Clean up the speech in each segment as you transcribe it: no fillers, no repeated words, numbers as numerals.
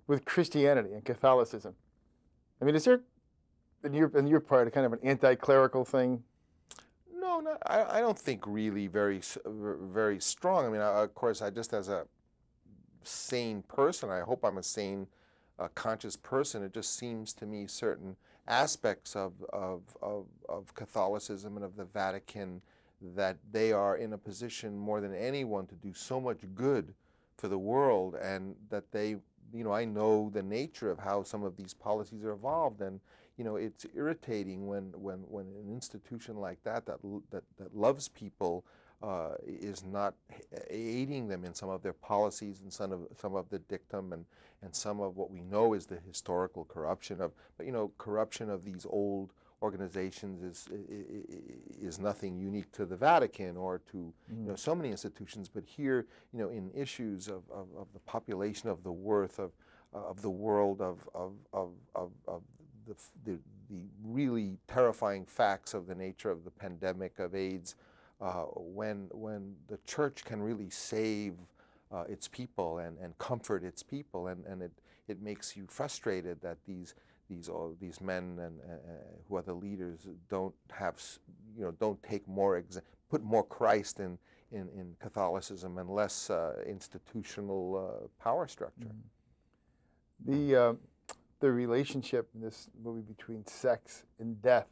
with Christianity and Catholicism. I mean, is there in your part a kind of an anti-clerical thing? No, not, I don't think really very strong. I mean, of course, I just as a sane person, I hope I'm a sane, conscious person. It just seems to me certain aspects of Catholicism and of the Vatican that they are in a position more than anyone to do so much good for the world, and that I know the nature of how some of these policies are evolved, and it's irritating when an institution like that loves people is not aiding them in some of their policies and some of the dictum and some of what we know is the historical corruption of. But corruption of these old organizations is nothing unique to the Vatican or to so many institutions. But here, in issues of the population, of the worth of the world, of the really terrifying facts of the nature of the pandemic of AIDS, when the church can really save its people and comfort its people, and it makes you frustrated that these men and who are the leaders don't take put more Christ in Catholicism and less institutional power structure. The relationship in this movie between sex and death.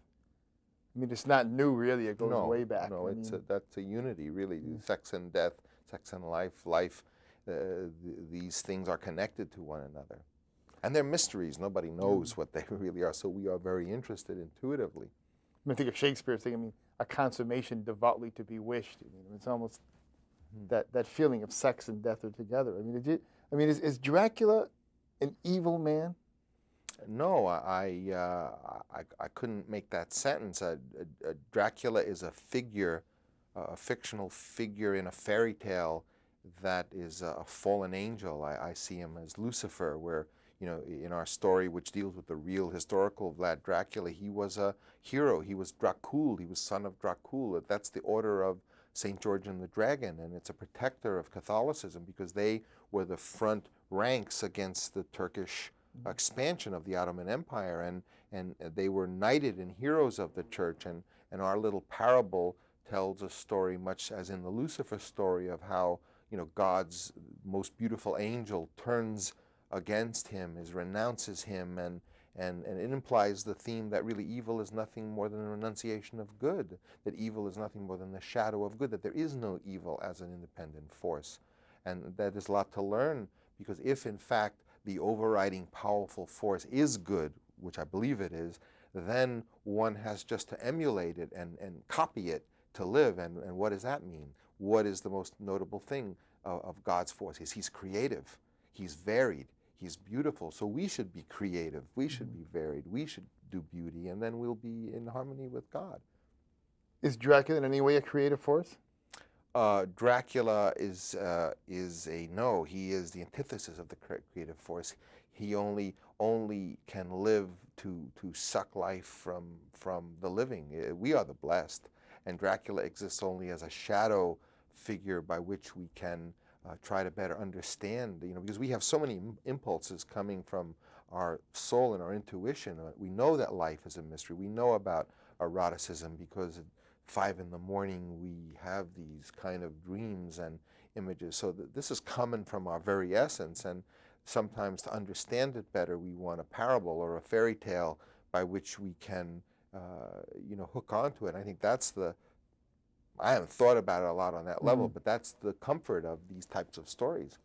I mean, it's not new, really. It goes way back. No, that's a unity, really. Sex and death, sex and life. These things are connected to one another, and they're mysteries. Nobody knows what they really are. So we are very interested intuitively. I think of Shakespeare's thing. I mean, a consummation devoutly to be wished. I mean, it's almost that feeling of sex and death are together. I mean, is Dracula an evil man? No, I couldn't make that sentence. Dracula is a figure, a fictional figure in a fairy tale that is a fallen angel. I see him as Lucifer, where, in our story, which deals with the real historical Vlad Dracula, he was a hero. He was Dracul. He was son of Dracul. That's the order of St. George and the Dragon, and it's a protector of Catholicism because they were the front ranks against the Turkish expansion of the Ottoman Empire, and they were knighted and heroes of the church, and our little parable tells a story, much as in the Lucifer story, of how God's most beautiful angel turns against him, renounces him, and it implies the theme that really evil is nothing more than a renunciation of good, that evil is nothing more than the shadow of good, that there is no evil as an independent force. And that is a lot to learn, because if in fact the overriding powerful force is good, which I believe it is, then one has just to emulate it and copy it to live. And what does that mean? What is the most notable thing of God's force? He's creative, he's varied, he's beautiful. So we should be creative, we should be varied, we should do beauty, and then we'll be in harmony with God. Is Dracula in any way a creative force? Dracula is no. He is the antithesis of the creative force. He only can live to suck life from the living. We are the blessed, and Dracula exists only as a shadow figure by which we can try to better understand. Because we have so many impulses coming from our soul and our intuition. We know that life is a mystery. We know about eroticism because 5 in the morning we have these kind of dreams and images. So this is coming from our very essence, and sometimes to understand it better we want a parable or a fairy tale by which we can hook onto it. And I think I haven't thought about it a lot on that level, but that's the comfort of these types of stories.